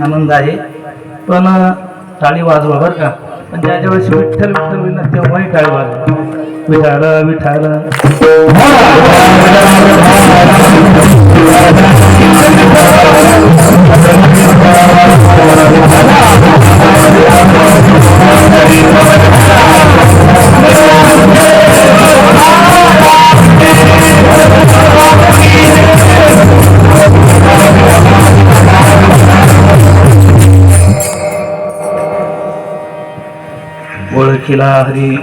आनंद आहे, पण टाळी वाजवा बरं का. पण ज्याच्या वेळेस विठ्ठल विठ्ठल होईल ना तेव्हाही टाळी वाजवा. विठाल विठाल ओळखीला हरी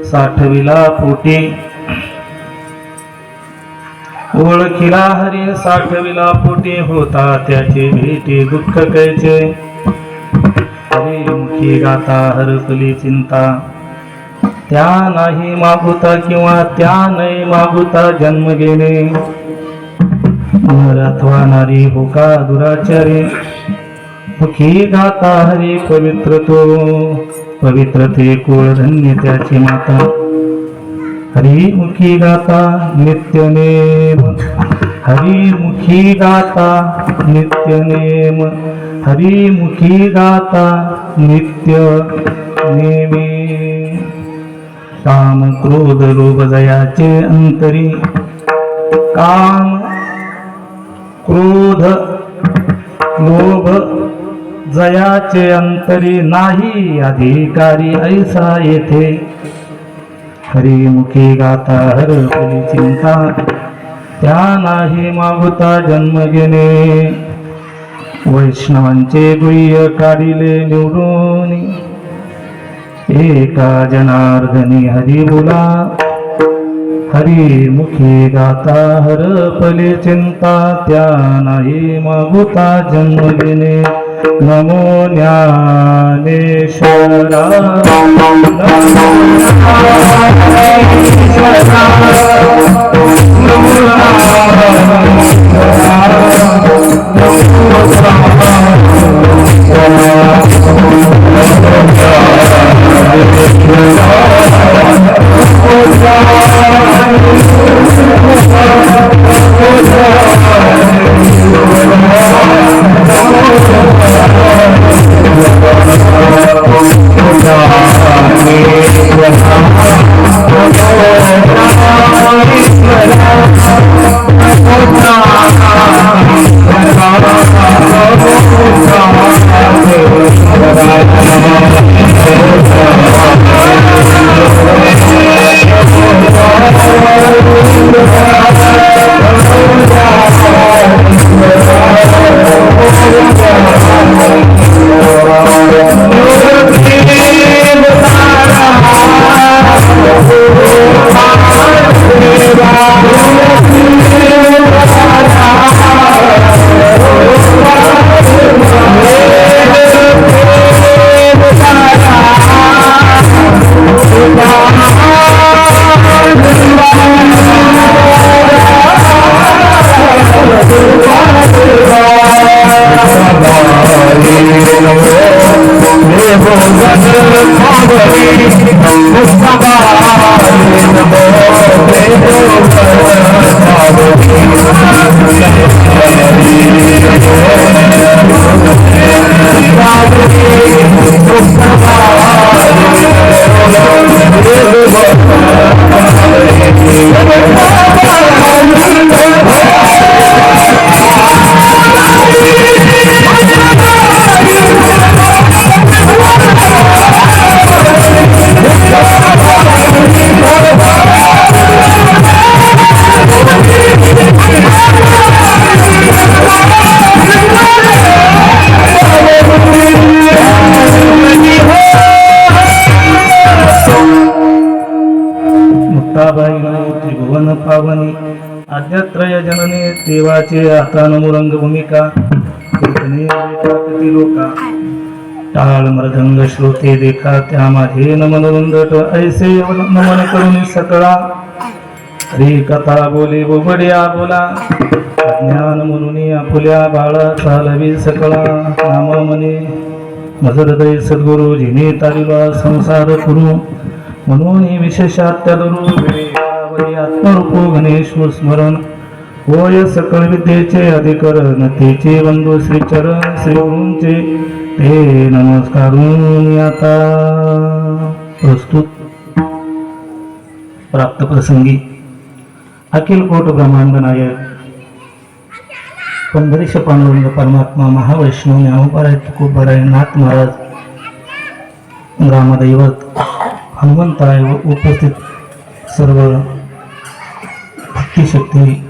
साठविला पोटी, ओळखीला हरी साठविला पोटी, होता त्याचे भेटी दुःख कैचे. हरिमुखी गाता हरपली चिंता, त्या नाही मागुता किंवा त्या नाही मागुता जन्म घेणे. नराथवा नारी होका दुराचारी, मुखी गाता हरी पवित्र तो, पवित्र ते कुळ धन्य त्याची माता. हरिमुखी गाता नित्य नेम, हरिमुखी गाता नित्य नेम, हरिमुखी गाता नित्य नेमी. काम क्रोध लोभ जयाचे अंतरी, काम क्रोध लोभ जयाचे अंतरी, नाही अधिकारी ऐसा येथे. हरिमुखी गाता हरपली चिंता, त्या नाही मागुता जन्म घेणे. वैष्णवांचे गुह्य काढिले निवडून, एका जनार्दनी हरी बोला. हरिमुखी गाता हरपली चिंता, त्या नाही मागुता जन्म घेणे. नमो ज्ञानेश्वरा, नमो ज्ञानेश्वरा, नमो त्रिभुवन पावनी, आद्यत्रय जननी, देवाचे आतानमुरंग भूमिका. लोका टाळ मृदंग श्रोते देखा, त्या माझे नमन वंदट ऐसे नमन करून सकळा. हरी कथा बोले बोबड्या बोला, ज्ञान म्हणून आपुल्या बाळा चालवी सकळा. नाम म्हणे मजरदय सद्गुरु, जिने तारिला संसार करू. म्हणून विशेषात त्या आत्मरूप गणेश स्मरण होय सकळ विद्येचे अधिकरण तेचे बंधू श्रीचरण श्रीगुरूंचे ते नमस्कारून आता प्रस्तुत प्राप्त प्रसंगी अखिल कोट ब्रह्मांड नायक पंढरीश पांडुरंग परमात्मा महावैष्णव ज्ञानोबाराय तुकोबाराय नाथ महाराज ग्रामदैवत हनुमंताय व उपस्थित सर्व भक्तिशक्ती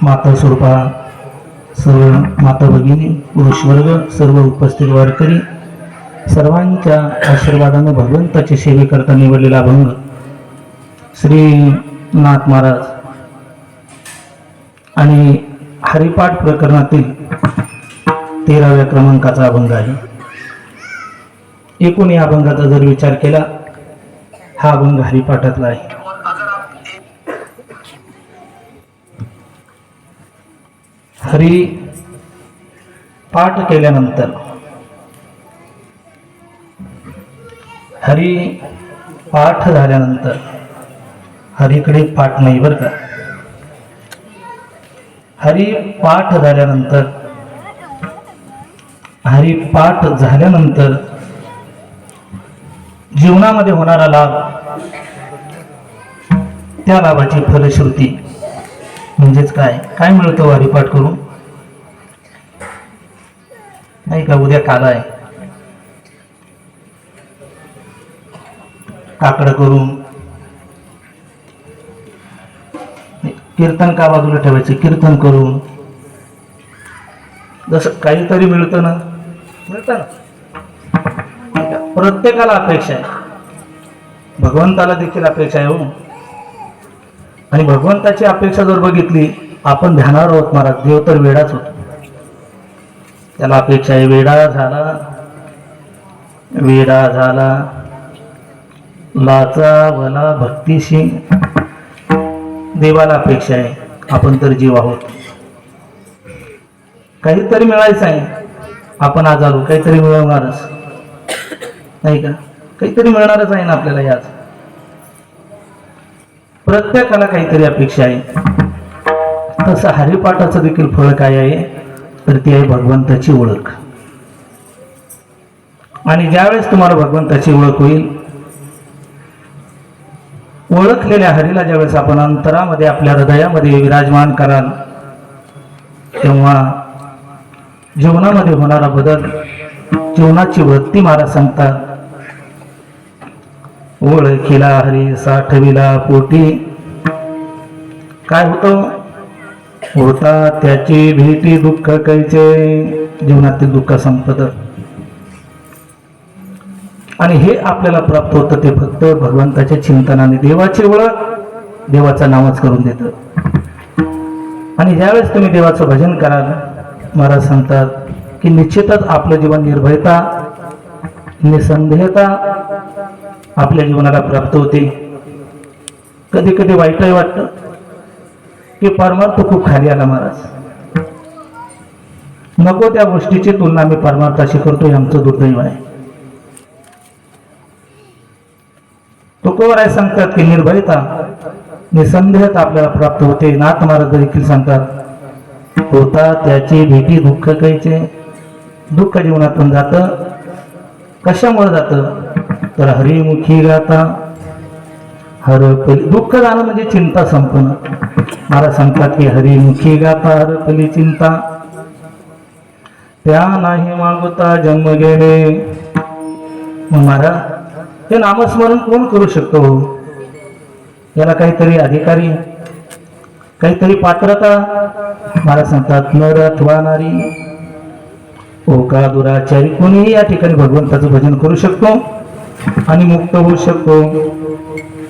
माता स्वरूपा सर्व माता भगिनी पुरुष वर्ग सर्व उपस्थित वारकरी सर्वांच्या आशीर्वादाने भगवंताची सेवे करता निवडलेला अभंग श्री नाथ महाराज आणि हरिपाठ प्रकरणातील 13व्या क्रमांकाचा अभंग आहे. एकूण या अभंगाचा जर विचार केला हा अभंग हरिपाठातला आहे. हरी पाठ केल्यानंतर हरी पाठ झाल्यानंतर हरीकडे पाठ नाही बरं का. हरी पाठ झाल्यानंतर हरी पाठ झाल्यानंतर जीवनामध्ये होणारा लाभ त्या लाभाची फलश्रुती म्हणजेच काय काय मिळतं हरिपाठ करून नाही का. उद्या काला आहे काकडं करून कीर्तन का बाजूला ठेवायचे कीर्तन करून जसं काहीतरी मिळतं ना प्रत्येकाला अपेक्षा आहे. भगवंताला देखील अपेक्षा आहे हो. आणि भगवंताची अपेक्षा जर बघितली आपण ध्यानावर आहोत महाराज देव तर वेडाच होतो त्याला अपेक्षा आहे. वेडा झाला लाचा भला भक्तीशी देवाला अपेक्षा आहे. आपण तर जीव आहोत काहीतरी मिळायचं आहे. आपण आजारू काहीतरी मिळवणारच नाही का. काहीतरी मिळणारच आहे ना आपल्याला. याच प्रत्येकाला काहीतरी अपेक्षा आहे. तसं हरिपाठाचं देखील फळ काय आहे तर ती आहे भगवंताची ओळख. आणि ज्यावेळेस तुम्हाला भगवंताची ओळख होईल ओळखलेल्या हरीला ज्यावेळेस आपण अंतरामध्ये आपल्या हृदयामध्ये विराजमान कराल तेव्हा जीवनामध्ये होणारा बदल जीवनाची वृत्ती महाराज सांगतात. ओळखीला हरी साठविला पोटी काय होतं होता त्याची भेटी दुःख कैचे जीवनातील दुःख संपत. आणि हे आपल्याला प्राप्त होतं ते फक्त भगवंताच्या चिंतनाने. देवाची ओळख देवाचं नामच करून देतं. आणि ज्यावेळेस तुम्ही देवाचं भजन कराल महाराज सांगतात की निश्चितच आपलं जीवन निर्भयता निसंदेहता आपल्या जीवनाला प्राप्त होते. कधी कधी वाईटही वाटतं की परमार्थ खूप खाली आला महाराज नको त्या गोष्टीची तुलना मी परमार्थाशी करतोय आमचं दुर्दैव आहे. तुकोबाराय सांगतात की निर्भयता निसंदेहता आपल्याला प्राप्त होते. नाथ महाराज देखील सांगतात होता त्याची भेटी दुःख कैचे. दुःख जीवनातून जातं. कशामुळे जातं तर हरिमुखी गाता हरपली. दुःख जाणं म्हणजे चिंता संपणं. महाराज सांगतात की हरिमुखी गाता हरपली चिंता त्या नाही मागता जन्म गेले. मग महाराज हे नामस्मरण कोण करू शकतो. याला काहीतरी अधिकारी काहीतरी पात्रता. महाराज सांगतात नर अथवा नारी ओका दुराचारी कोणीही या ठिकाणी भगवंताचं भजन करू शकतो आणि मुक्त होऊ शकतो.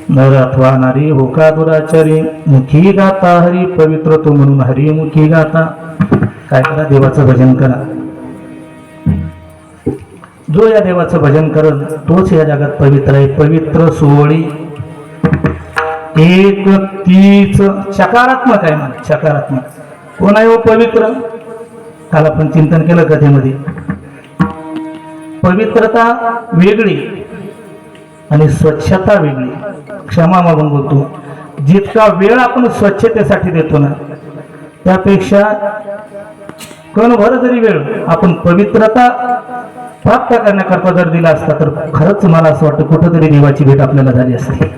नर अथवा नारी होका दुराचारी मुखी गाता हरी पवित्र तो म्हणून हरी मुखी गाता. काय करा देवाचं भजन करा. जो या देवाचं भजन करल तोच या जगात पवित्र आहे. पवित्र सोहळी एक तीच सकारात्मक आहे मला. सकारात्मक कोण आहे हो पवित्र. काल आपण चिंतन केलं कथेमध्ये. पवित्रता वेगळी आणि स्वच्छता वेगळी. क्षमा मागून बोलतो जितका वेळ आपण स्वच्छतेसाठी देतो ना त्यापेक्षा कणभर जरी वेळ आपण पवित्रता प्राप्त करण्याकरता जर दिला असता तर खरंच मला असं वाटतं कुठंतरी देवाची भेट आपल्याला झाली असते.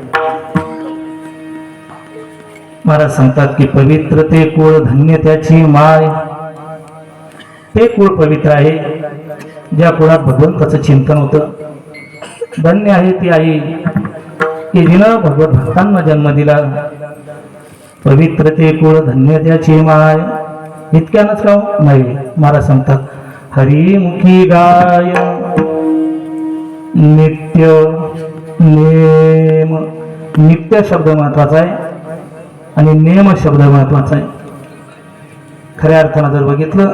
महाराज सांगतात की पवित्र ते कुळ धन्य त्याची माय. ते कुळ पवित्र आहे ज्या कुळात भगवंताचं चिंतन होतं. धन्य आहे ती आई की जिनं भगवत भक्तांना जन्म दिला. पवित्र ते कुळ धन्य त्याची माय. इतक्यानच का नाही, महाराज सांगतात हरिमुखी गाय नित्य नेम. नित्य शब्द महत्वाचा आहे आणि नेम शब्द महत्वाचा आहे. खऱ्या अर्थानं जर बघितलं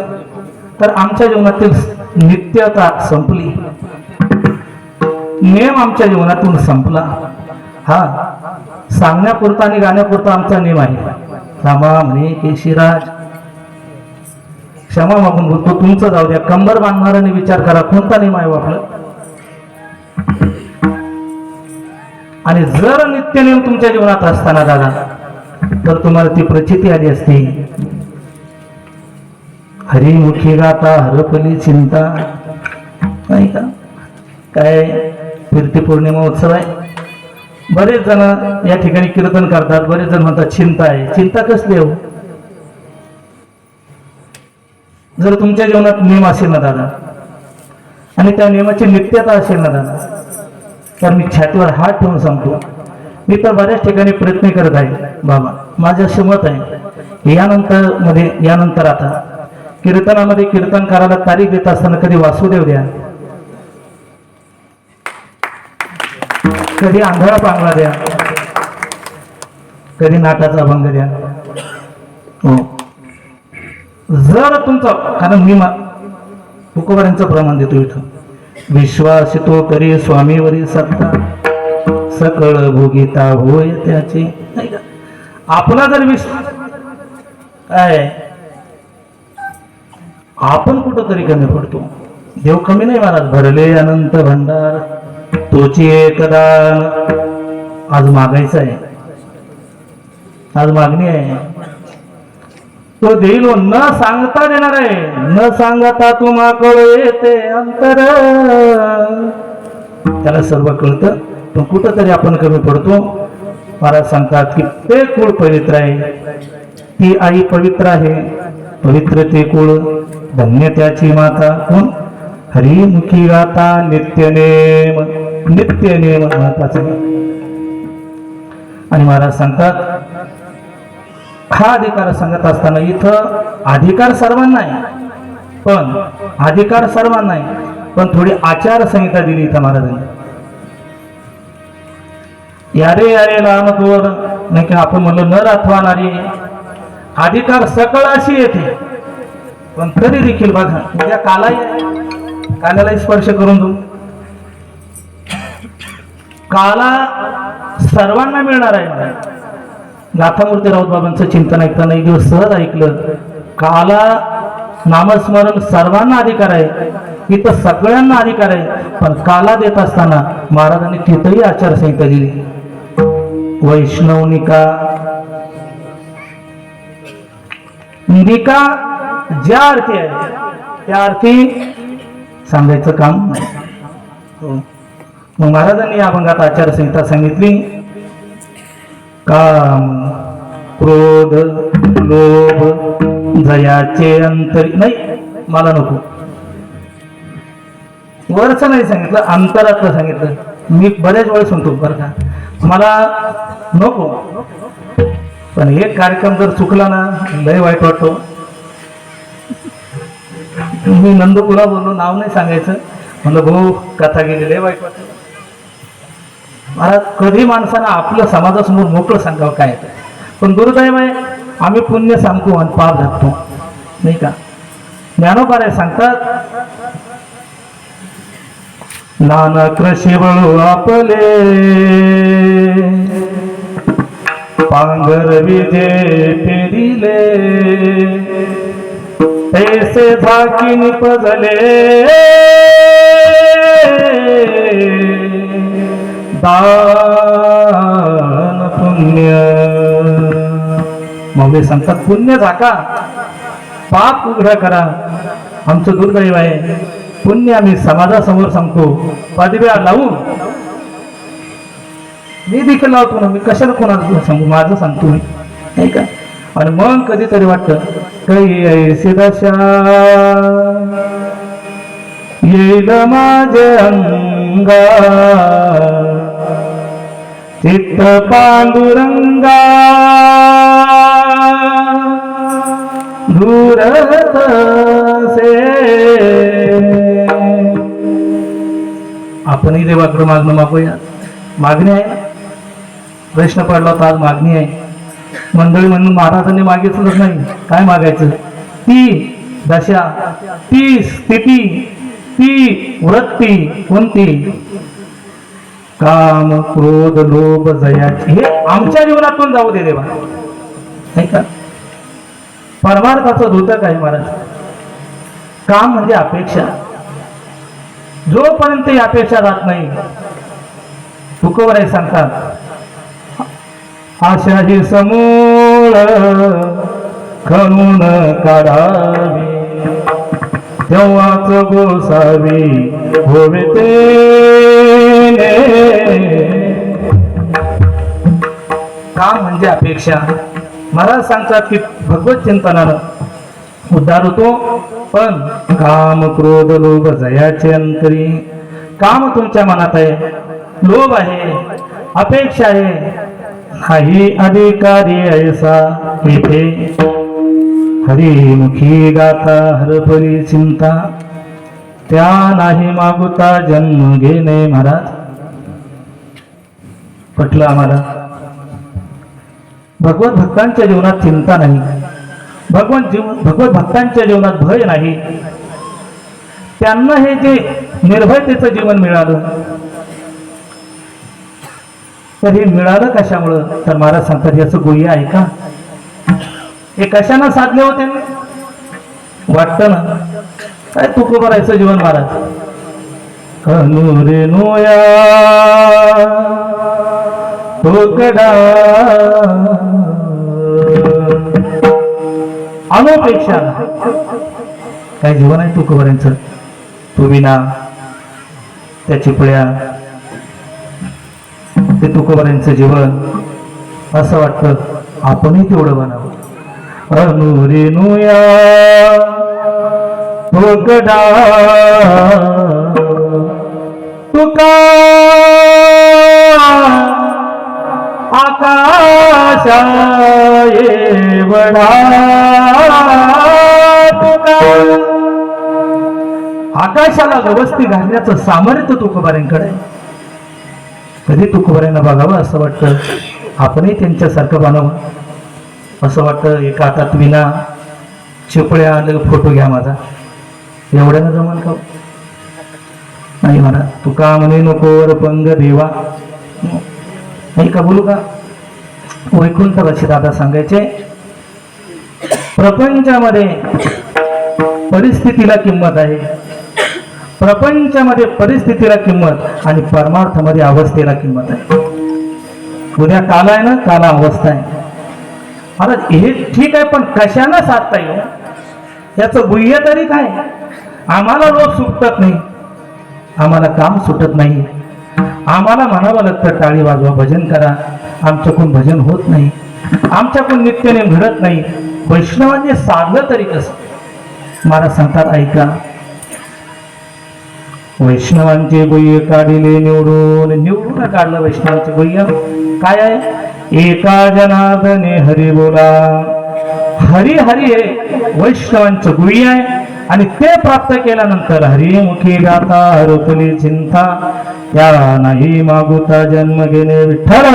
तर आमच्या जीवनातील नित्यता संपली, नेम आमच्या जीवनातून संपला. हा सांगण्यापुरता आणि गाण्यापुरता आमचा नेम आहे. रामा म्हणे केशीराज, क्षमा मागून बोलतो, तुमचं जाऊ द्या. कंबर बांधणाऱ्याने विचार करा कोणता नेम आहे आपलं. आणि जर नित्य नेम तुमच्या जीवनात असताना दादा तर तुम्हाला ती प्रचिती आली असती. हरिमुखी गाता हरपली चिंता. नाही का? काय कीर्ती पौर्णिमा उत्सव आहे. बरेच जण या ठिकाणी कीर्तन करतात. बरेच जण म्हणतात चिंता आहे. चिंता कसली हो? जर तुमच्या जीवनात नियम असेल ना दादा आणि त्या नियमाची नित्यता असेल ना दादा तर मी छातीवर हात ठेवून सांगतो, मी तर बऱ्याच ठिकाणी प्रयत्न करत आहे बाबा. माझं असं मत आहे यानंतर आता कीर्तनामध्ये कीर्तन करायला तारीख देत असताना कधी वासुदेव द्या, कधी आंधळा पांगळा द्या, कधी नाटाचा अभंग द्या. हो, जर तुमचा, कारण मी तुकोबारांचं प्रमाण देतो इथं, विश्वास तो करी स्वामीवरी सत्ता सकळ भोगिता होय त्याची. आपला जर विश्वास काय आपण कुठंतरी कमी पडतो. देव कमी नाही महाराज. भरले अनंत भंडार तोची एकदान. आज मागायचं आहे, आज मागणी आहे. तो देईल न सांगता देणार आहे. न सांगता तुम्हाकडे येते अंतर. त्याला सर्व कळतं पण कुठंतरी आपण कमी पडतो. महाराज सांगतात की ते कुळ पवित्र आहे, ती आई पवित्र आहे. पवित्र ते कुळ धन्य त्याची माता. कोण? हरिमुखी गाता नित्य नेम. नित्य नेम महत्वाचा आहे. आणि महाराज सांगतात हा अधिकार सांगत असताना इथं अधिकार सर्वांना आहे, पण थोडी आचारसंहिता दिली इथं महाराजांनी. यारे यारे लहान तोर नाही की आपण म्हणलं नर अथवा नारी. अधिकार सकळ अशी येते पण तरी देखील बघा उद्या काल्याला स्पर्श करून जाऊ. काला सर्वांना मिळणार आहे. गाथामूर्ती राऊत बाबांचं चिंतन ऐकताना एक दिवस सहज ऐकलं, काला नामस्मरण सर्वांना अधिकार आहे, इथं सगळ्यांना अधिकार आहे. पण काला देत असताना महाराजांनी तिथंही आचारसंहिता दिली. वैष्णव निका ज्या अर्थी आहे त्या अर्थी सांगायचं काम नाही. मग महाराजांनी या अभंगात आचारसंहिता सांगितली. काम क्रोध लोभ जयाचे अंतरी नाही, मला नको. वरचं नाही सांगितलं, अंतरातलं सांगितलं. मी बऱ्याच वेळ सांगतो बरं का, मला नको. पण एक कार्यक्रम जर चुकला ना लय वाईट वाटतो. मी नंदपुरा बोललो, नाव नाही सांगायचं, म्हणलं भाऊ कथा गेली, लय वाईट वाटतं. मला कधी माणसानं आपलं समाजासमोर मोकळं सांगावं काय येतं. पण दुर्दैव आहे आम्ही पुण्य सांगतो आणि पाप धरतो नाही का. ज्ञानोबा सांगतात नाना कृषी वळू आपले पांगर विजे पेरिले ऐसे झाकी निपजले दान पुण्य. माऊली सांगतात पुण्य झाका, पाप उघडा करा. आमचं दुर्दैव आहे, पुण्य आम्ही समाजासमोर सांगतो, पदव्या लावून. मी देखील लावतो ना, मी कशाला कोणाला सांगू, माझं सांगतो मी, नाही का. आणि मग कधीतरी वाटतं काही ऐसी दशा येईल माझे अंगा, चित्त पांडुरंगा दूर से. आपणही देवाकडे मागणं मागूया. मागणी आहे, प्रश्न पडला होता, आज मागणी आहे. मंडळी म्हणून महाराजांनी मागितलंच नाही, काय मागायचं, ती दशा, ती स्थिती, ती वृत्ती कोणती, काम क्रोध लोभ जयाची, हे आमच्या जीवनातून जाऊ दे देवा, नाही का. परमार्थाचं द्योतक आहे महाराज. काम म्हणजे अपेक्षा, जोपर्यंत ही अपेक्षा राहत नाही, तुकोबराय सांगतात आशा ही समूळ खणून काढावी, तेव्हाच गोसावी होवे तेने. काम म्हणजे अपेक्षा. महाराज सांगतात की भगवत चिंतनानं उद्धार होतो, पण काम क्रोध लोभ जयाचे अंतरी. काम तुमच्या मनात आहे, लोभ आहे, अपेक्षा आहे, नाही अधिकारी ऐसा येथे हरिमुखी गाता हरपरी चिंता, त्या नाही मागुता जन्म घेणे. महाराज पटलं आम्हाला. भगवत भक्तांच्या जीवनात चिंता नाही, भगवत भक्तांच्या जीवनात भय नाही. त्यांना हे जे निर्भयतेचं जीवन मिळालं, तर हे मिळालं कशामुळं, तर महाराज सांगतात याचं गुह्य आहे का. हे कशानं साधले होते, वाटतं ना काय तुकोबरायचं जीवन. महाराज कनुरे नोया तोकडा अनपेक्षा काय जीवन आहे तुकोबरायचं. तू विना त्या चिपळ्या, ते तुकोबरायचं जीवन, असं वाटतं आपणही तेवढं बनावं. अनुरेनुया तोकडा तुका आकाशा एवढा, तुका आकाशाला व्यवस्थित घालण्याचं सामर्थ्य तुकोबरायांकडे आहे. कधी तुकोबरायांना बघावं असं वाटतं आपणही त्यांच्यासारखं बनावं. असं वाटतं एका हातात विना, चिपळ्या आलं फोटो घ्या माझा, एवढ्यानं जमन का. नाही म्हणा, तुका म्हणे नको पंग देवा, नाही का बोलू का. वैकुंठ रशी दादा सांगायचे, प्रपंचामध्ये परिस्थितीला किंमत आहे, प्रपंचामध्ये परिस्थितीला किंमत आणि परमार्थामध्ये अवस्थेला किंमत आहे. उद्या काल आहे ना, काला अवस्था आहे. आता हे ठीक आहे, पण कशानं साधता येईल याचं गुह्य तरी काय. आम्हाला रोज सुटत नाही, आम्हाला काम सुटत नाही, आम्हाला म्हणावं लागतं टाळी वाजवा, भजन करा. आमच्याकडून भजन होत नाही, आमच्याकडून नित्यनेम घडत नाही. वैष्णवांनी साधलं तरी कसं. महाराज सांगतात ऐका, वैष्णवांचे गुह्य काढिले निवडून काढलं. वैष्णवांचे गुह्य काय आहे. एका जनार्दने हरी बोला. हरी हरी हे वैष्णवांचं गुह्य आहे, आणि ते प्राप्त केल्यानंतर हरिमुखी गाता हरपली चिंता, त्या नाही मागुता जन्म घेणे. विठ्ठल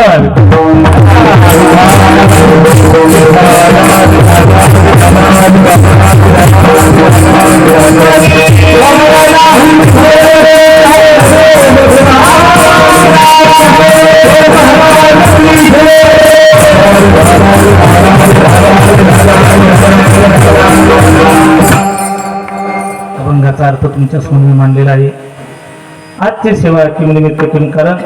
अभंगाचा अर्थ तुमच्या समोर मांडलेला आहे. आजची सेवा किंवा निमित्त कारण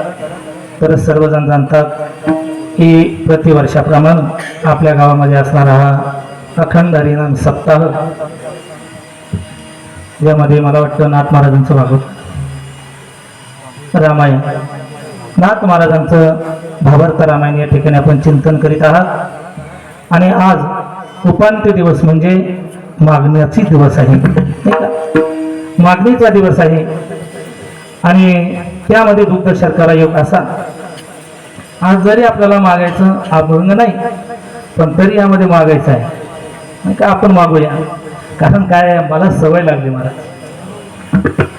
तर सर्वजण जाणतात की प्रतिवर्षाप्रमाणे आपल्या गावामध्ये असणारा हा अखंड हरिनाम सप्ताह, ज्यामध्ये मला वाटतं नाथ महाराजांचं भागवत, रामायण, नाथ महाराजांचं भावार्थ रामायण या ठिकाणी आपण चिंतन करीत आहात. आणि आज उपांत्य दिवस म्हणजे मागण्याची दिवस आहे, नाही का? मागणीचा दिवस आहे. आणि त्यामध्ये दुग्ध शर्करा योग असा, आज जरी आपल्याला मागायचं अभंग नाही, पण तरी यामध्ये मागायचं आहे, नाही का? आपण मागूया. कारण काय आहे, मला सवय लागली महाराज,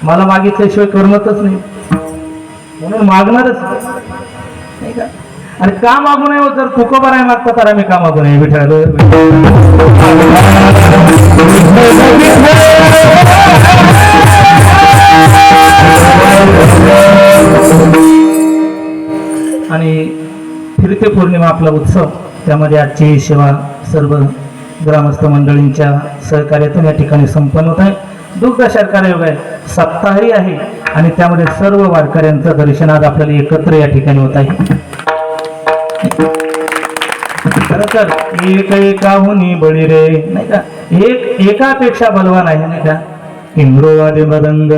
मला मागितल्याशिवाय करमतच नाही, म्हणून मागणारच, नाही का? आणि का मागू नये? जर तुकोबा नाही मागता तर आम्ही का मागू नये? विठ्ठल आणि फिरते पौर्णिमा आपला उत्सव, त्यामध्ये आजची सेवा सर्व ग्रामस्थ मंडळींच्या सहकार्यातून या ठिकाणी संपन्न होत आहे. दुग्ध शर्करा योग आहे, सप्ताही आहे आणि त्यामध्ये सर्व वारकऱ्यांचं दर्शन आज आपल्याला एकत्र या ठिकाणी होत आहे. खरं तर एक एकाहुनी बळी रे, नाही का? एकापेक्षा बलवान आहे, नाही का? इंद्रोवादी मदंग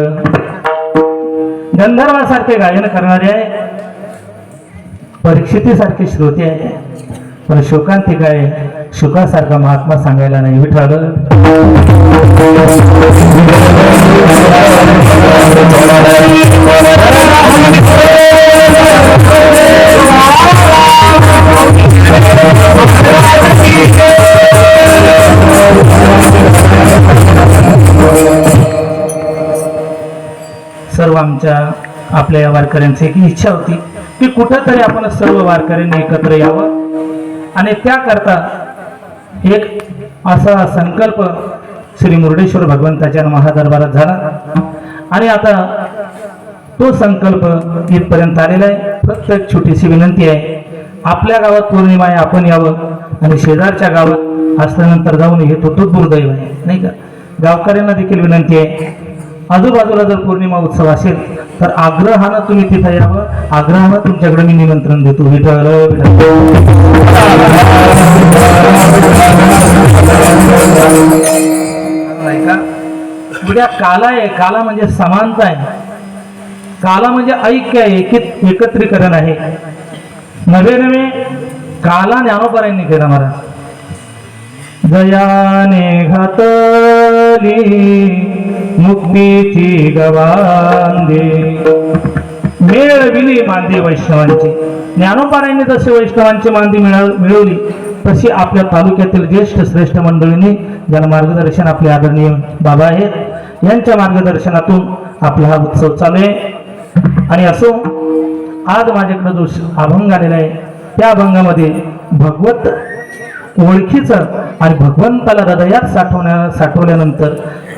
गंधर्वासारखे गायन करणारे आहे, परीक्षितीसारखे श्रोते आहे, पण शोकांतिक आहे, शुकासारखा महात्मा सांगायला नाही. विठ्ठल सर्व आपल्या वारकऱ्यांची एक इच्छा होती की कुठंतरी आपण सर्व वारकऱ्यांनी एकत्र यावं, आणि त्याकरता एक असा संकल्प श्री मुर्डेश्वर भगवंताच्या महादरबारात झाला. आणि आता तो संकल्प इथपर्यंत आलेला आहे. फक्त एक छोटीशी विनंती आहे, आपल्या गावात पौर्णिमा आहे, आपण यावं, आणि शेजारच्या गावात असल्यानंतर जाऊन हे तो दुर्दैव आहे, नाही का? गावकऱ्यांना देखील विनंती आहे, आजूबाजूला जर पौर्णिमा उत्सव असेल तर आग्रहानं तुम्ही तिथं यावं, आग्रहानं तुमच्याकडे मी निमंत्रण देतो. नाही का? उद्या काला आहे, काला म्हणजे समानता आहे, काला म्हणजे ऐक्य आहे, एकत्रीकरण आहे. नवे नवे काला ज्ञानोबारांनी केला महाराज. जयाने घातली मुक्तीची गवांदे, मिळविली मांदी वैष्णवांची. ज्ञानोबारांनी जसे वैष्णवांची मांदी मिळवली, तशी आपल्या तालुक्यातील ज्येष्ठ श्रेष्ठ मंडळींनी, ज्यांना मार्गदर्शन आपले आदरणीय बाबा आहेत, यांच्या मार्गदर्शनातून आपला हा उत्सव चालू आहे. आणि असो, आज माझ्याकडे जो अभंग आलेला आहे, त्या अभंगामध्ये भगवत ओळखीचं आणि भगवंताला हृदयात साठवल्यानंतर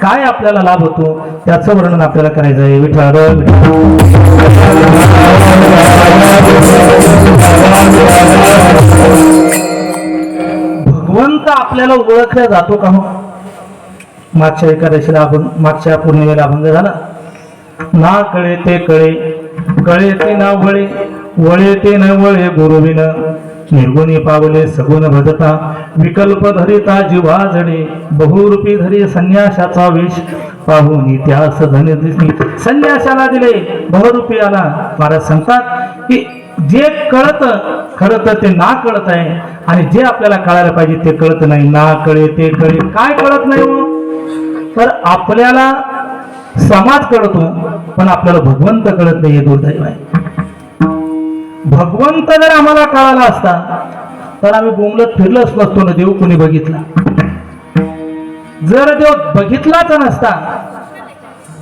काय आपल्याला लाभ होतो त्याचं वर्णन आपल्याला करायचं आहे. विठ्ठल भगवंत आपल्याला ओळखला जातो का? हो, मागच्या एकादशीला आपण, मागच्या पौर्णिमेला अभंग झाला. ना कळे ते कळे, कळे ते ना वळे, वळे ते न वळे गुरुविन, निर्गुणी पावले सगुण भजता, विकल्प धरिता जीवा जडे, बहुरूपी धरी संन्यासाचा वेश, पाहून इतिहास धन दिसली. संन्यासाला दिले, बहुरूपी आला. महाराज सांगतात की जे कळत खरं तर ते ना कळत आहे, आणि जे आपल्याला कळायला पाहिजे ते कळत नाही. ना कळे ते कळे, काय कळत नाही हो? तर आपल्याला समाज कळतो, पण आपल्याला भगवंत कळत नाही, हे दुर्दैव आहे. भगवंत जर आम्हाला कळाला असता तर आम्ही बोंबलत फिरलोच नसतो ना. देव कोणी बघितला? जर देव बघितलाच नसता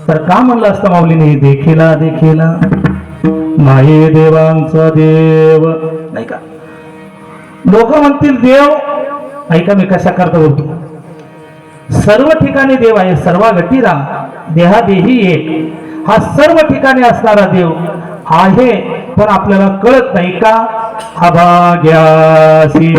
तर का म्हणलं असतं माऊलीने, देखीला देखीला माये देवांचा देव, नाही का? लोक म्हणतील देव, ऐका मी कशा करता बोलतो, सर्व ठिकाणी देव आहे, सर्व गतीरा देहादेही एक, हा सर्व ठिकाणी असणारा देव आहे, पण आपल्याला कळत नाही का? अभाग्यासी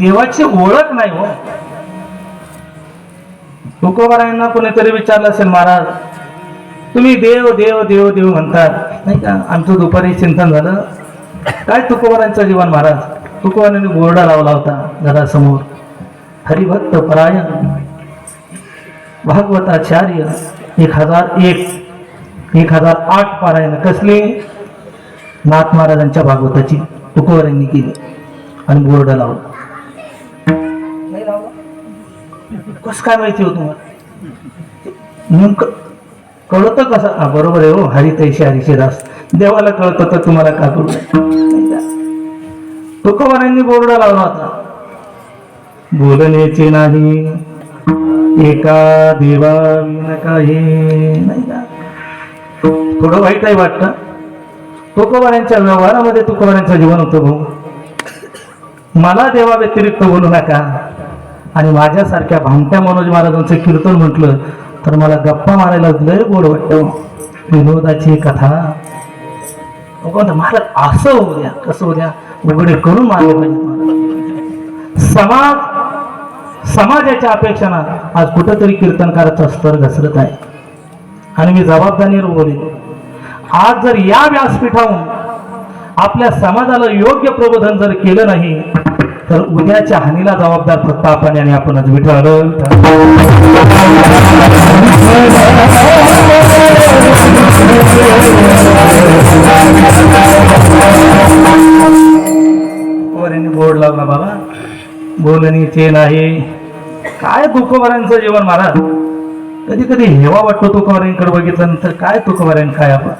देवाची ओळख नाही हो. तुकोबारायांना कोणीतरी विचारलं असेल, महाराज तुम्ही देव देव देव देव म्हणतात नाही का? आमचं दुपारी चिंतन झालं, काय तुकोबारांचं जीवन महाराज. तुकोबारांनी बोर्डा लावला होता घरासमोर, हरिभक्त परायण भागवताचार्य 1008 पारायण कसली? नाथ महाराजांच्या भागवताची तुकोबारांनी केली आणि बोर्ड लावला. नाही लावला? कसं काय माहिती हो तुम्हाला? कळतं कसं? बरोबर आहे हो, हरी तैसे हरीचे दास. देवाला कळतं तर तुम्हाला का करू? तुकोबारांनी बोर्ड लावला होता, बोलण्याचे नाही एका देवा विना काही नाही का? थोडं वाईटही वाटतं. तुकोबारांच्या व्यवहारामध्ये तुकोबारांचं जीवन होतं भाऊ. मला देवा व्यतिरिक्त बोलू नका. आणि माझ्यासारख्या भामट्या मनोज महाराजांचं कीर्तन म्हटलं तर मला गप्पा मारायला लय गोड वाटतं. विनोदाची कथा महाराज असं होऊ द्या, कसं होऊ द्या, उघडे करून मारले पाहिजे. समाजाच्या अपेक्षानं आज कुठंतरी कीर्तनकाराचा स्तर घसरत आहे. आणि मी जबाबदारीवर बोलेन, आज जर या व्यासपीठाहून आपल्या समाजाला योग्य प्रबोधन जर केलं नाही तर उद्याच्या हानीला जबाबदार फक्त आपण आणि आपणच. विठ्ठल बोर्ड लावला बाबा, बोलणीचे नाही. काय तुकोबारांचं जीवन महाराज. कधी कधी हेवा वाटतो तुकोबारांकडे बघितलं नंतर. काय तुकोबारां काय आपण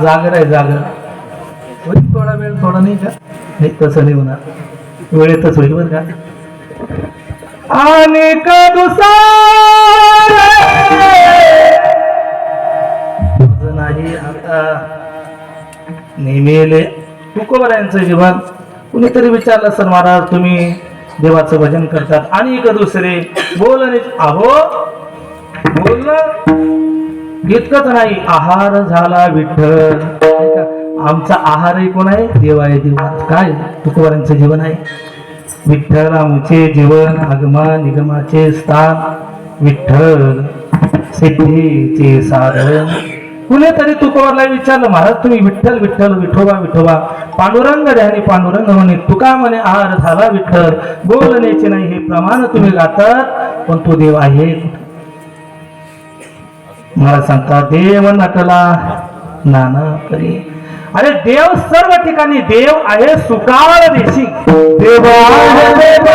जागर आहे. जागर होईल थोडा वेळ, थोडा नाही का? नाही तसं नाही होणार, वेळेतच होईल बरं का. आणि नाही आता नेहमी तुकोबारायांचं जीवन. कुणीतरी विचारलं सर महाराज तुम्ही देवाचं भजन करतात आणि एक दुसरे बोलणे अहो बोलणं इतकंच नाही, आहार झाला विठ्ठल. आमचा आहारही कोण आहे? देव आहे. देवा काय तुकोबारांचं जीवन आहे. विठ्ठल आमचे जीवन, आगमा निगमाचे स्थान, विठ्ठल सिद्धीचे साधन, कुणीतरी तुकोबाला विचारलं, महाराज तुम्ही विठ्ठल विठ्ठल विठोबा विठोबा पांडुरंग ध्यानी पांडुरंग म्हणे, तुका म्हणे आहार झाला विठ्ठल, बोलण्याचे नाही हे प्रमाण तुम्ही गातात, पण तो देव आहे कुठे? मला सांगता देव नटला नाना परी. अरे देव सर्व ठिकाणी देव आहे, सुकाळ देशी देव आहे, देव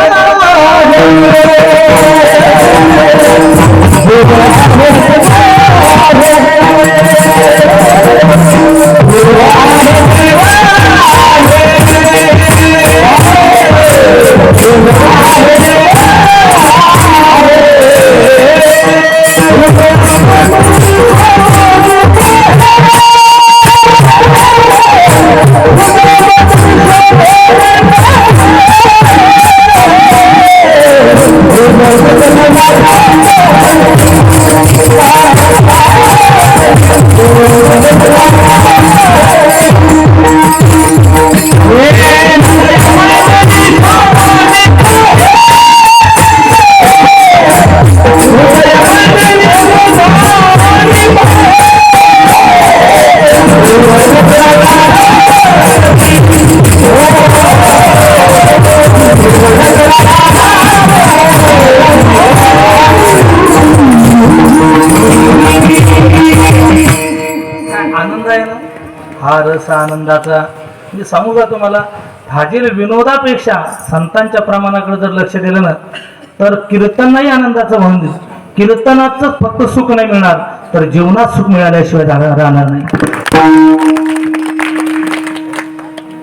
हा रस आनंदाचा. मी सांगू का तुम्हाला, फाजील विनोदापेक्षा संतांच्या प्रमाणाकडे जर लक्ष दिलं ना, तर कीर्तन नाही आनंदाचं म्हणून दिस. कीर्तनाचं फक्त सुख नाही मिळणार, तर जीवनात सुख मिळाल्याशिवाय राहणार नाही.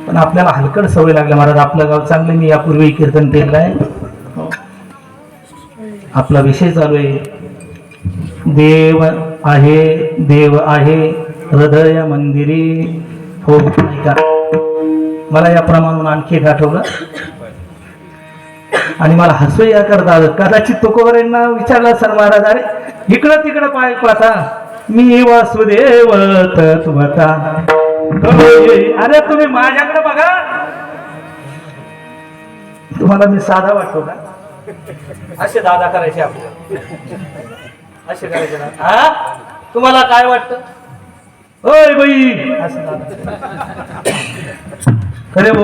पण आपल्याला हलकड सवय लागल्या. महाराज आपलं गाव चांगलं, मी यापूर्वी कीर्तन केलेलं आहे. आपला विषय चालू आहे, देव आहे देव आहे हृदय मंदिरी. हो ऐका, मला या प्रमाणात आणखी एक आठवलं आणि मला हसू या करता आलं. कदाचित तुकोबांना विचारलं सर महाराज, अरे इकडं तिकडं पाय पाहता, मी वासुदेव तत्वता. अरे तुम्ही माझ्याकडे बघा. तुम्हाला मी साधा वाटतो का? असे दादा करायचे आपल्याला, असे करायचे ना. हा तुम्हाला काय वाटतं? ओय बाई असं दादा खरे भाऊ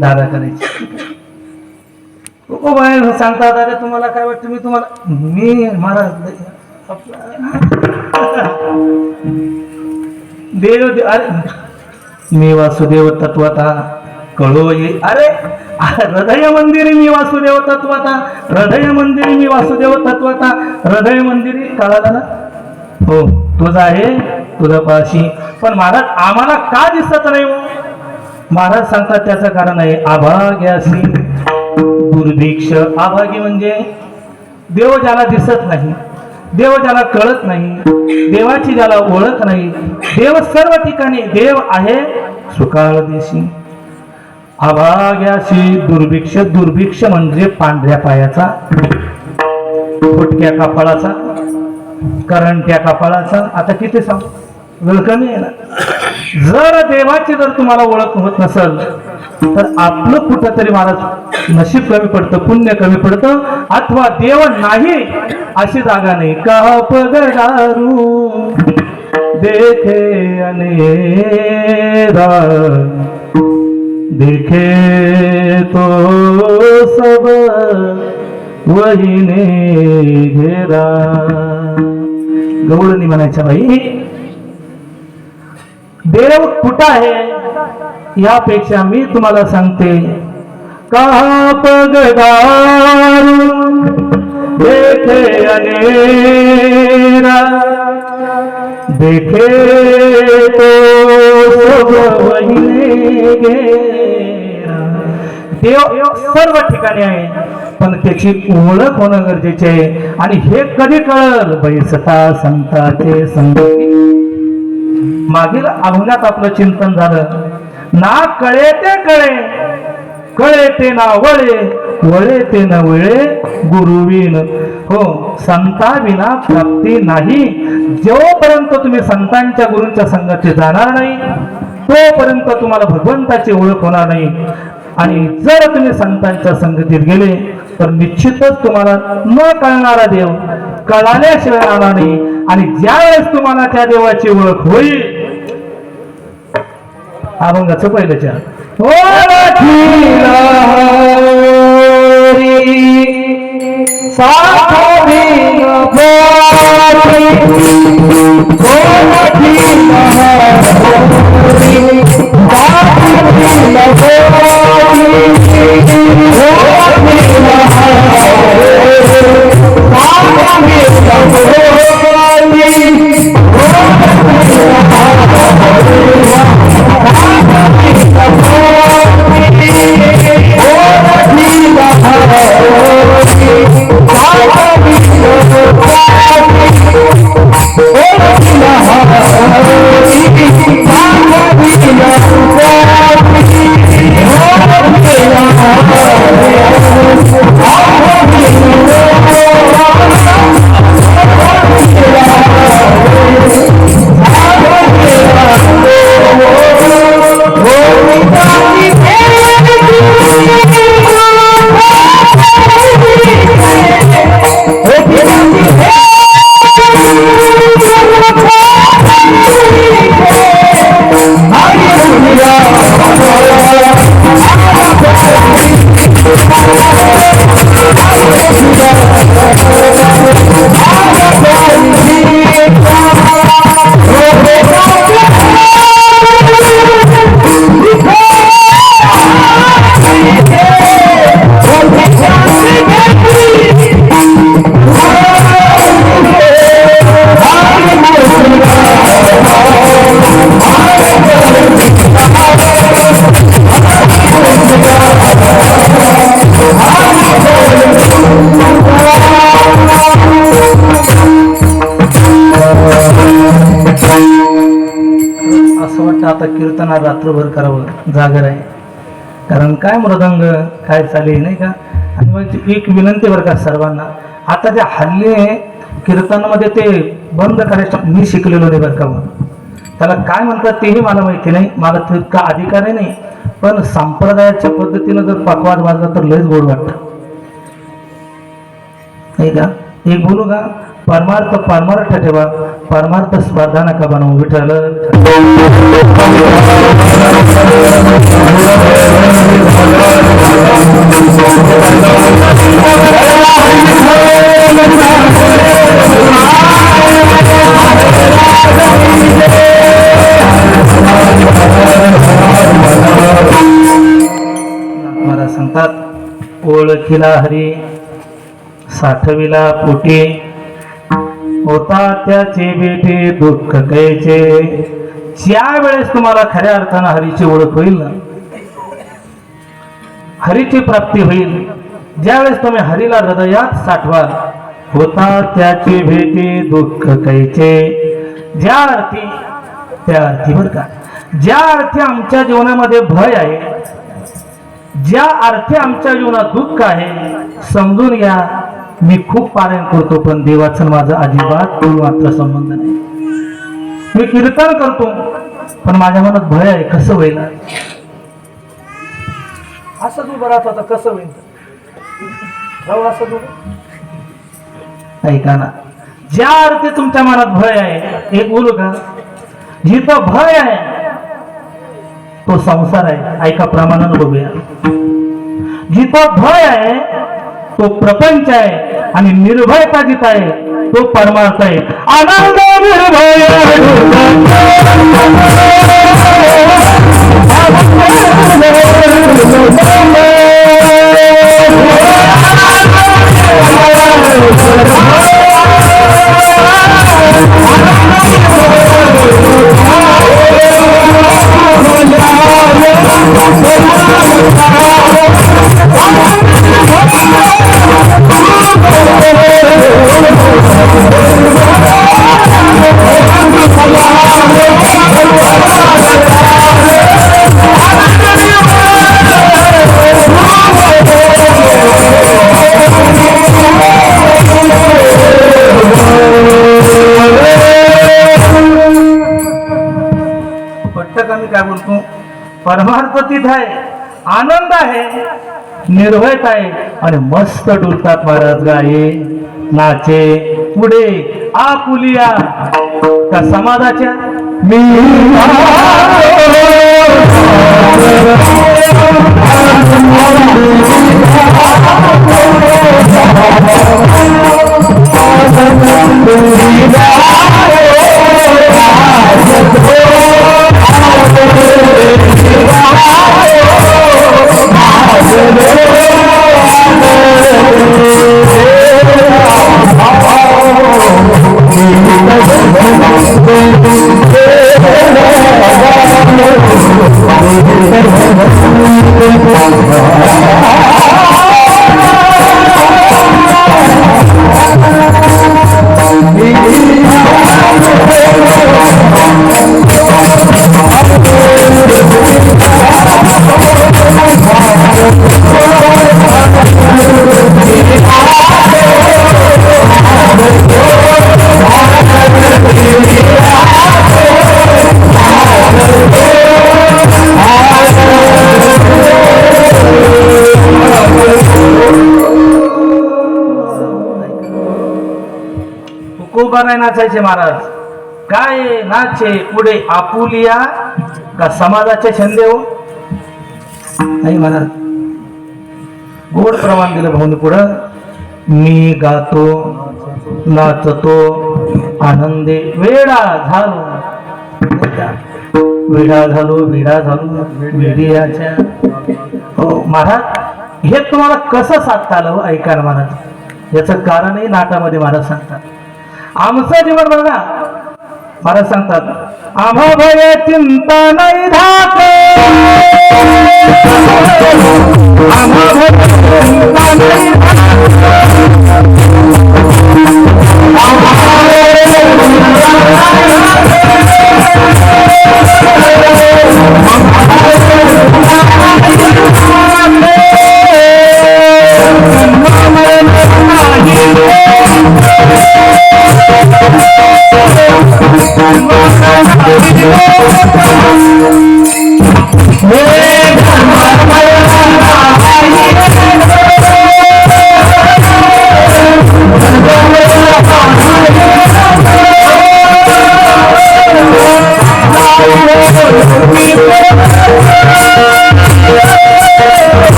दादा करायचे. ओ बाय सांगतात, अरे तुम्हाला काय वाटतं? मी तुम्हाला मी महाराज देव अरे मी वासुदेव तत्वता कळो ये. अरे हृदय मंदिरी मी वासुदेव तत्वता, हृदय मंदिरी मी वासुदेव तत्वता, हृदय मंदिरी कळाला ना? हो तुझा आहे तुझा पाशी. पण महाराज आम्हाला का दिसत नाही हो? महाराज सांगतात त्याचं कारण आहे अभाग्यासी दुर्भिक्ष. अभागी म्हणजे देव ज्याला दिसत नाही, देव ज्याला कळत नाही, देवाची ज्याला ओळख नाही. देव सर्व ठिकाणी देव आहे, सुकाळ देशी. अभाग्यासी दुर्भिक्ष. दुर्भिक्ष म्हणजे पांढऱ्या पायाचा, फुटक्या कपाळाचा, करंट्या कपाळाचा. आता किती सांगू, वेळ कमी आहे ना. जर देवाची जर तुम्हाला ओळख होत नसेल, तर आपलं कुठंतरी महाराज नशीब कमी पडतं, पुण्य कमी पडतं, अथवा देव नाही अशी जागा नाही. का पगडारू देखे अनेरा, देखे तो सब वही ने घेरा. गवळणी म्हणायच्या बाई. देव कुठं आहे यापेक्षा मी तुम्हाला सांगते, का पगडारू देखे अनेरा, देखे तो सब वही ने घेरा. देव सर्व ठिकाणी आहे, पण त्याची ओळख होणं गरजेचे आहे. आणि हे कधी कळल? बैसता संतांचे संगती. मागील अभंगात आपलं चिंतन झालं, ना कळे ते कळे, कळे ते ना वळे, वळे ते न वळे गुरुविन. हो संता विना प्राप्ती नाही. जोपर्यंत तुम्ही संतांच्या गुरूंच्या संगतीत जाणार नाही, तोपर्यंत तुम्हाला भगवंताची ओळख होणार नाही. आणि जर तुम्ही संतांच्या संगतीत गेले, तर निश्चितच तुम्हाला न कळणारा देव कळाल्याशिवाय राहणार नाही. आणि ज्या वेळेस तुम्हाला त्या देवाची ओळख होईल, अभंगाचं पहिलं चार आता कीर्तना रात्रभर करावं जागर आहे, कारण काय मृदंग काय चालेल नाही का. आणि मग एक विनंती बरं का सर्वांना, आता जे हल्ली कीर्तनामध्ये ते बंद करायचं मी शिकलेलो नाही बरं का, त्याला काय म्हणतात तेही मला माहिती नाही, मला तितका अधिकार नाही, पण संप्रदायाच्या पद्धतीनं जर पकवाद वाजला तर लयच गोड वाटतं नाही का. एक बोलू का, परमार्थ परमार्थ ठेवा, परमार्थ स्पर्धा नका बनवू. विठ्ठल मला सांगतात, ओळखीला हरी साठविला पोटी, होता त्याचे बेटे दुःख कैचे. ज्या वेळेस तुम्हाला खऱ्या अर्थानं हरीची ओळख होईल ना, हरीची प्राप्ती होईल, ज्यावेळेस तुम्ही हरीला हृदयात साठवाल, होता त्याचे भेटे दुःख कैचे. ज्या अर्थी त्या अर्थी बरं का, ज्या अर्थी आमच्या जीवनामध्ये भय आहे, ज्या अर्थी आमच्या जीवनात दुःख आहे, समजून घ्या मी खूप पारायण करतो पण देवाचं माझं अजिबात मात्र संबंध नाही. मी कीर्तन करतो पण माझ्या मनात भय आहे, कसं होईल असं तू बरात होता, कसं होईल असं तू ऐका ना. ज्या अर्थी तुमच्या मनात भय आहे, एक बोलू का, जिथं भय आहे तो संसार आहे, ऐका प्रमाणानं बघूया. जिथं भय आहे तो प्रपंच आहे, आणि निर्भयता जिथं आहे तो परमार्थ आहे. आनंद निर्भय काय बोलतो, परमार्थ तिथं आहे, आनंद आहे, निर्भयता आहे, आणि मस्त डुलतात महाराज, गाये नाचे पुढे आपुलिया का समाजाच्या मी नाचायचे महाराज काय नाचे पुढे आपुलिया का समाजाचे छंदे हो नाही महाराज गोड प्रमाण दिलं भाऊनी पुढं मी गातो नाचतो आनंदे वेडा झालो वेडियाच्या हो महाराज हे तुम्हाला कसं साधता आलं ऐका महाराज याचं कारणही नाटामध्ये महाराज सांगतात आमचं जीवन बघा महाराज सांगतात आम्हा भय चिंता नाही धाक आम्हा भय चिंता नाही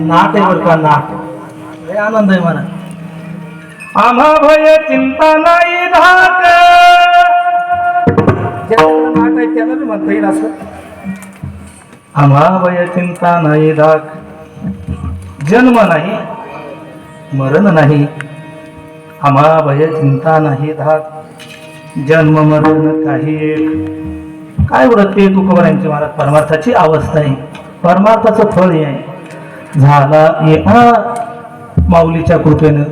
नाट आहे बरं का नाट लय आनंद आहे मला आम्हा भय चिंता नाही धाक ज्याला नाट आहे त्याला बी म्हणता येईल असं आम्हा भय चिंता नाही धाक जन्म नाही मरण नाही आम्हा भय चिंता नाही धाक जन्म मरण काही एक काय उरते तुकोबारांची महाराज परमार्थाची अवस्था आहे परमार्थाचं फळ हे आहे झाला एका माऊलीच्या कृपेनं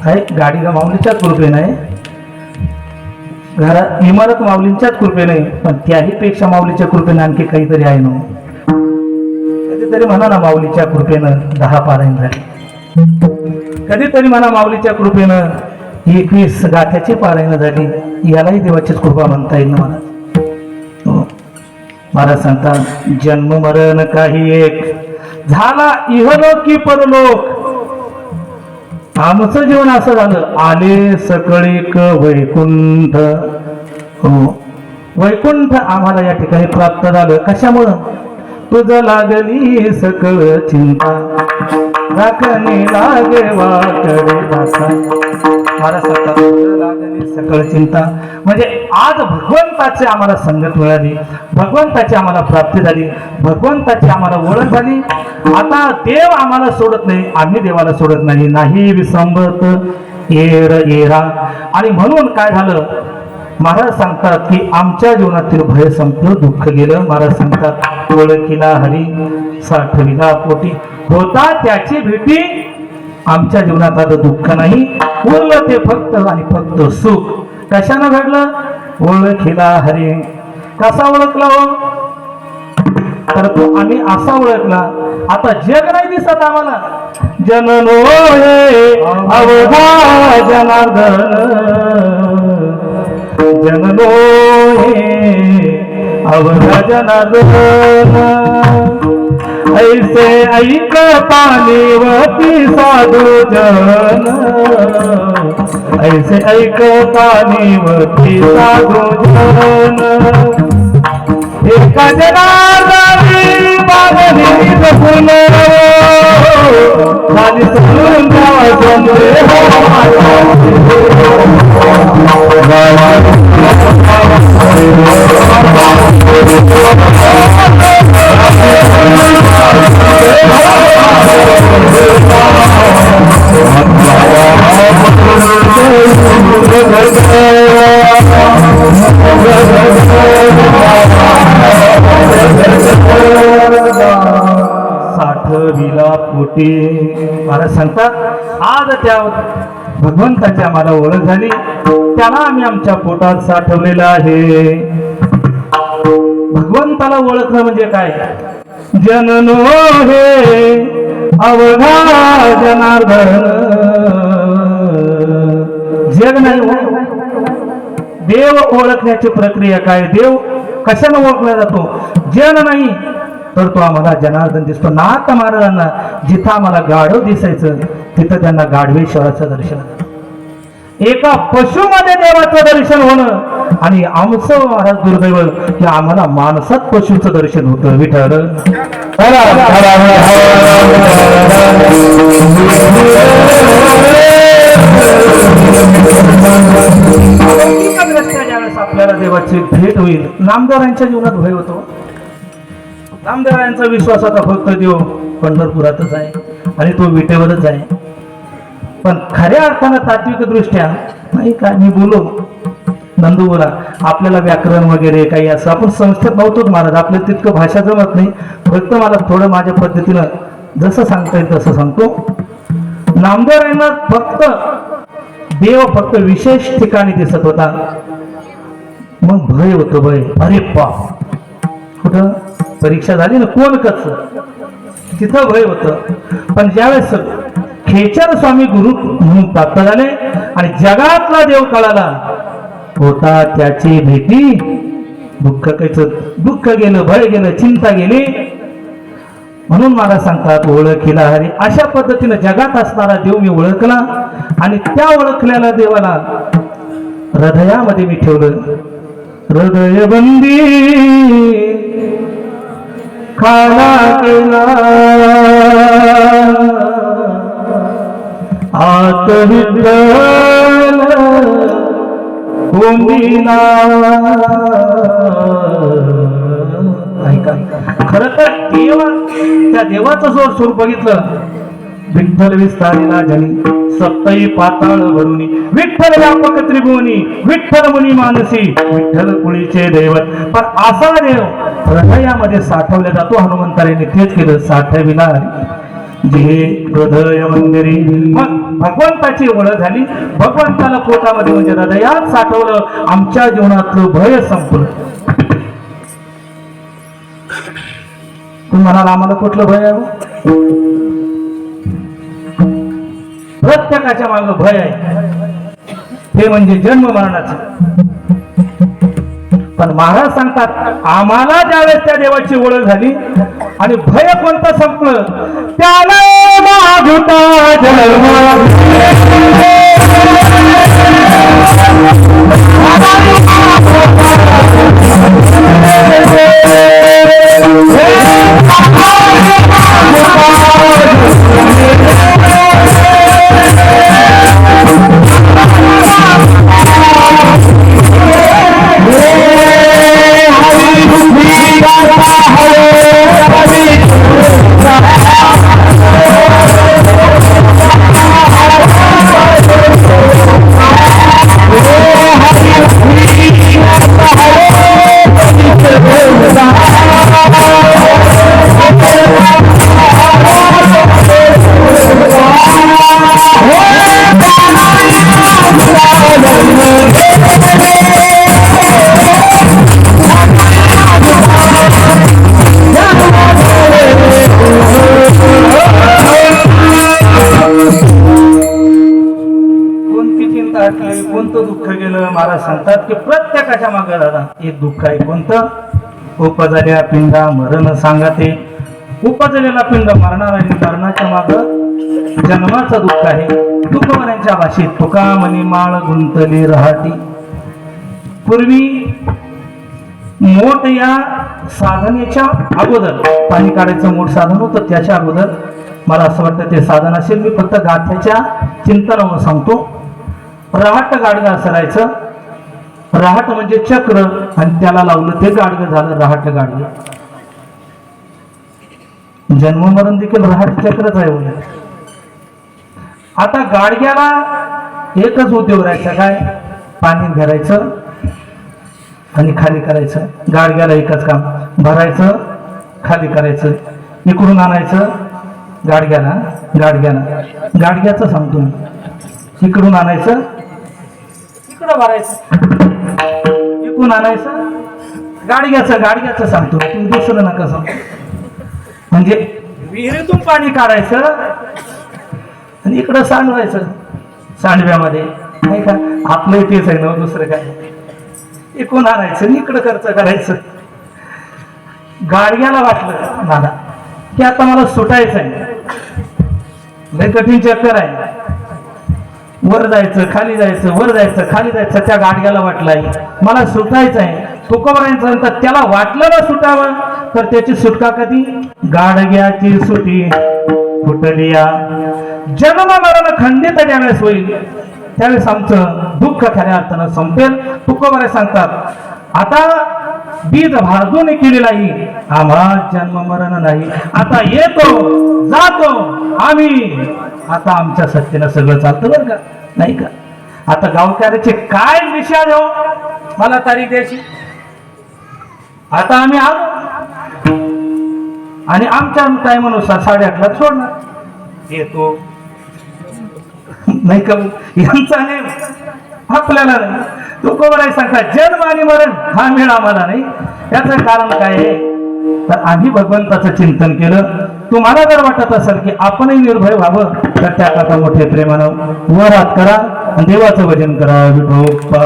आहे गाडीला माऊलीच्याच कृपेनं आहे घरात इमारत माऊलींच्याच कृपेने पण त्याही पेक्षा माऊलीच्या कृपेनं आणखी काहीतरी आहे ना कधीतरी म्हणा ना माऊलीच्या कृपेनं 10 पारायण झाली कधीतरी म्हणा माऊलीच्या कृपेनं 21 गाथ्याची पारायण झाली यालाही देवाचीच कृपा म्हणता येईल ना मला महाराज सांगतात जन्म मरण काही एक झाला इहलोक की परलोक आमचं जीवन असं झालं आले सकळीक वैकुंठ हो वैकुंठ आम्हाला या ठिकाणी प्राप्त झालं. कशामुळं? तुझं लागली सकळ चिंता, राखणी लागे वाकडे दाता. मला सांगतात तुझं लागली सकळ चिंता म्हणजे आज भगवंताची आम्हाला संगत मिळाली, भगवंताची आम्हाला प्राप्ती झाली, भगवंताची आम्हाला ओळख झाली. आता देव आम्हाला सोडत नाही, आम्ही देवाला सोडत नाही. नाही विसंबत येर येरा. आणि म्हणून काय झालं? महाराज सांगतात की आमच्या जीवनातील भय संपलं, दुःख गेलं. महाराज सांगतात ओळखीला हरी साठविला पोटी, होता त्याची भेटी. आमच्या जीवनात आता दुःख नाही, उरलं ते फक्त आणि फक्त सुख. कशानं घडलं? ओळखीला हरी. कसा ओळखला हो? तर तो आम्ही असा ओळखला. आता जग नाही दिसत आम्हाला. जननो हे अवघा जनार्दन, जननो हे अवघा जनार्दन. ऐसे ऐकता निवती साधू जन, ऐसे ऐकता निवती साधू जन. एका जनार्दनी बागली जपून, खाली सोडून द्यावा जमले साठविला पोटी. महाराज सांगतात आज त्या भगवंताची आम्हाला ओळख झाली, त्याला आम्ही आमच्या पोटात साठवलेलं आहे. भगवंताला ओळखणं म्हणजे काय? जननो हे अवघा जनार्दन. जग नाही, देव ओळखण्याची प्रक्रिया काय? देव कशाने ओळखला जातो? जन नाही तर तो आम्हाला जनार्दन दिसतो. नाथ महाराजांना जिथं आम्हाला गाढव दिसायचं तिथं त्यांना गाढवेश्वराचं दर्शन झालं. एका पशुमध्ये देवाचं दर्शन होणं आणि आमचं महाराज दुर्दैव की आम्हाला माणसात पशुचं दर्शन होतं. विठ्ठल ज्यावेळेस आपल्याला देवाची भेट होईल. नामदेवांच्या जीवनात भय होतो. नामदेवांचा विश्वास आता फक्त देव पंढरपुरातच आहे आणि तो विटेवरच आहे. पण खऱ्या अर्थानं तात्विक दृष्ट्या नाही का, मी बोलो नंदू बोला, आपल्याला व्याकरण वगैरे काही असं आपण संस्थेत नव्हतोच महाराज, आपल्याला तितकं भाषा जमत नाही. फक्त मला थोडं माझ्या पद्धतीनं जसं सांगता येईल तसं सांगतो. नामदेवांना फक्त देव फक्त विशेष ठिकाणी दिसत होता. मग भय होतं. भय, अरे बाप, कुठं परीक्षा झाली ना कोण कच, तिथं भय होतं. पण ज्यावेळेस खेचर स्वामी गुरु म्हणून प्राप्त झाले आणि जगातला देव कळाला, होता त्याची भेटी, दुःख कायचं, दुःख गेलं, भय गेलं, चिंता गेली. म्हणून मला सांगतात ओळखीला हरी. अशा पद्धतीनं जगात असणारा देव मी ओळखला आणि त्या ओळखलेल्या देवाला हृदयामध्ये मी ठेवलं. हृदय बंदी खाला केला, आत विठ्ठल कोंबीला. ऐका, खरं तर त्या देवाचं जर स्वरूप बघितलं, विठ्ठल विस्तारिला जनी सप्तही पाताळ भरुनी, विठ्ठल व्यापक त्रिभुवनी, विठ्ठल मुनी मानसी, विठ्ठल कुळीचे दैवत. पण असा देव हृदयामध्ये साठवला जातो. हनुमंताने तेच केलं, साठविला जे हृदय मंदिरी. मग भगवंताची ओळख झाली, भगवंताला पोटामध्ये म्हणजे हृदयात साठवलं, आमच्या जीवनातलं भय संपलं. तुम्ही म्हणाल आम्हाला कुठलं भय आहे? प्रत्येकाच्या मागं भय आहे, हे म्हणजे जन्म मरणाचं. पण महाराज सांगतात आम्हाला ज्यावेळेस त्या देवाची ओळख झाली आणि भय कोणतं संपलं, त्याला मागुता जन्म कोणती चिंता असली, कोणतं दुःख गेलं, महाराज सांगतात की प्रत्येकाच्या मागे दादा एक दुःख आहे. कोणतं? उपजल्या पिंडा मरण सांगते. उपजलेला पिंड मरणार आहे, मरणाच्या माग जन्माचं दुःख आहे. तुकोबरांच्या भाषेत तुका मनी माळ गुंतली राहती. पूर्वी मोठ या साधनेच्या अगोदर, पाणी काढायचं मोठ साधन होतं, त्याच्या अगोदर मला असं वाटतं ते साधन असेल. मी फक्त गाथ्याच्या चिंतनावर सांगतो. रहाट गाडगं असायचं. रहाट म्हणजे चक्र, आणि त्याला लावलं ते गाडगं झालं रहाट गाडगं. जन्म मरण देखील रहाट चक्रच आहे बोल. आता गाडग्याला एकच उद्योग राहायचा, काय? पाणी भरायचं आणि खाली करायचं. गाडग्याला एकच काम, भरायचं खाली करायचं. इकडून आणायचं गाडग्याचं सांगतो मी. इकडून आणायचं, इकडं भरायचं, इकडून आणायचं गाडग्याचं सांगतो तुम्ही, दुसरं नका सांगतो. म्हणजे विहिरीतून पाणी काढायचं आणि इकडं सांडवायचं सांडव्यामध्ये, नाही का? आपलं तेच आहे ना, दुसरं काय? इकडून आणायचं आणि इकडं खर्च करायचं. गाडग्याला वाटलं दादा की आता मला सुटायचं आहे, लय कठीण चक्कर आहे, वर जायचं खाली जायचं, वर जायचं खाली जायचं. त्या गाडग्याला वाटलंय मला सुटायचं आहे. तुकोबरायचं तर त्याला वाटलं ना सुटावं, तर त्याची सुटका कधी? गाडग्याची सुटी फुटलिया. जन्म मरण खंडित ज्यावेळेस होईल त्यावेळेस आमचं दुःख खऱ्या अर्थानं संपेल. तुकोबराय सांगतात आता बीज भाजून केलेलाही आम्हा जन्म मरण नाही. आता येतो जातो आम्ही, आता आमच्या सत्तेनं सगळं चालतं बरं का, नाही का? आता गावकऱ्याचे काय दिशा देऊ, मला तारीख द्यायची. आता आम्ही आलो आणि आमच्या टायमानुसार 8:30ला सोडणार. येतो नाही का? यांचा नेम आपल्याला नाही. तुकोबराय सांगतात जन्म आणि मरण हा मेळ आम्हाला नाही. याचं कारण काय आहे? तर आम्ही भगवंताचं चिंतन केलं. तुम्हाला जर वाटत असेल की आपणही निर्भय व्हावं, तर त्याकरता मोठे प्रेमानं वर हात करा आणि देवाचं भजन करा. विठोबा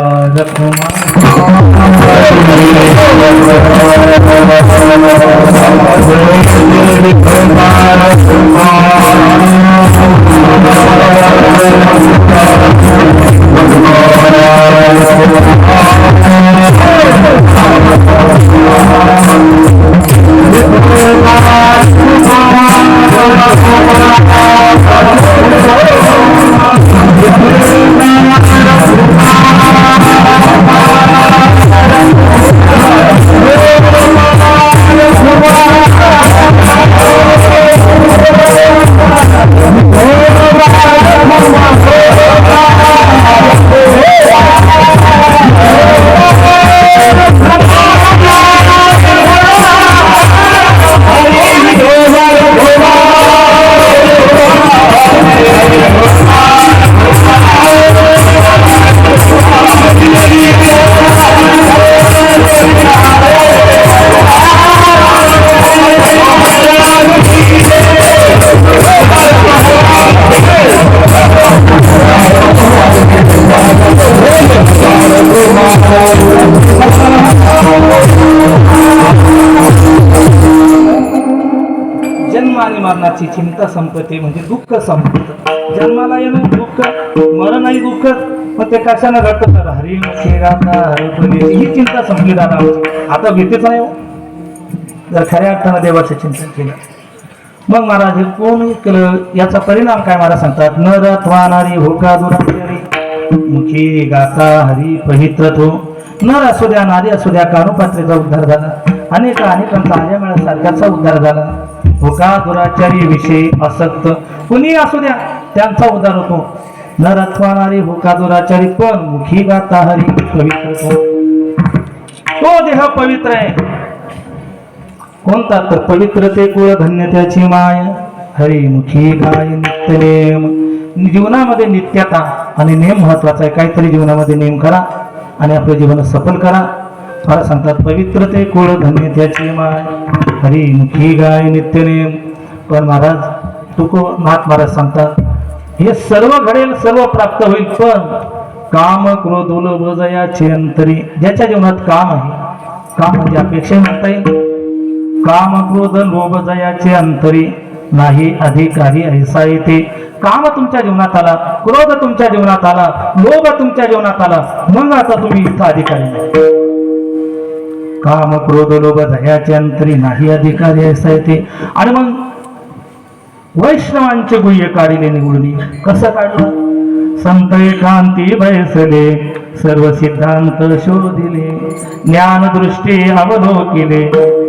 मरणाची चिंता संपते, म्हणजे दुःख संपत. जन्माला येणं दुःख, मरणही दुःख, मग ते कशानं घडतं? तर हरी ही चिंता संपली दादा. आता भीतीच नाही हो, जर खऱ्या अर्थानं देवाचं चिंतन केलं. मग महाराज हे कोण केलं, याचा परिणाम काय महाराज सांगतात? न रथवानारी होका दुराचारी मुखी गाता हरी पवित्र तो. नर असू द्या नारी असू द्या, कानुपात्रेचा उद्धार झाला. अनेकांचा आल्या सारख्याचा उद्धार झाला. होका दुराचारी विषयी आसक्त कुणी असू द्या त्यांचा उद्धार होतो. न रथवानारी होका दुराचारी पण मुखी गाता हरी पवित्र तो देह पवित्र आहे. कोणता? तर पवित्रते कुळ धन्यतेची माय हरी मुखी गाय नित्य नेम. जीवनामध्ये नित्यता आणि नेम महत्वाचा आहे. काहीतरी जीवनामध्ये नेम करा. आणि आपले जीवन सफल करा. मला सांगतात पवित्र ते कुळ धन्य त्याची माय, हरिमुखी गाय नित्यनेम. पण महाराज तुकोनाथ महाराज सांगतात हे सर्व घडेल, सर्व प्राप्त होईल, पण काम क्रोध लोभ जयाचे अंतरी. ज्याच्या जीवनात काम आहे, काम म्हणजे अपेक्षा म्हणता येईल, काम क्रोध लोभ जयाचे अंतरी नाही अधिकारी ऐसा येते. काम तुमच्या जीवनात आला, क्रोध तुमच्या जीवनात आला, लोभ तुमच्या जीवनात आला, मग आता तुम्ही इथं अधिकारी नाही. काम क्रोध लोभ दयाचे अंतरी नाही अधिकारी ऐसा येते. आणि मग वैष्णवांचे गुह्य काढिले निवडणी. कसं काढलं? संत एकांती बैसले, सर्व सिद्धांत शोधिले, ज्ञान दृष्टी अवलोकिले,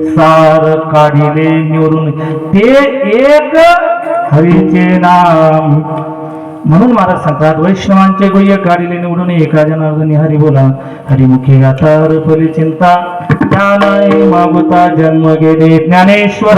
सार काढिले निवडून ते एक हरीचे नाम. म्हणून महाराज सांगतात वैष्णवांचे गुह्य काढिले निवडून एका जनार्दनी हरी बोला. हरिमुखी गातार फली चिंता, ज्ञानाय मागुता जन्म गेले. ज्ञानेश्वर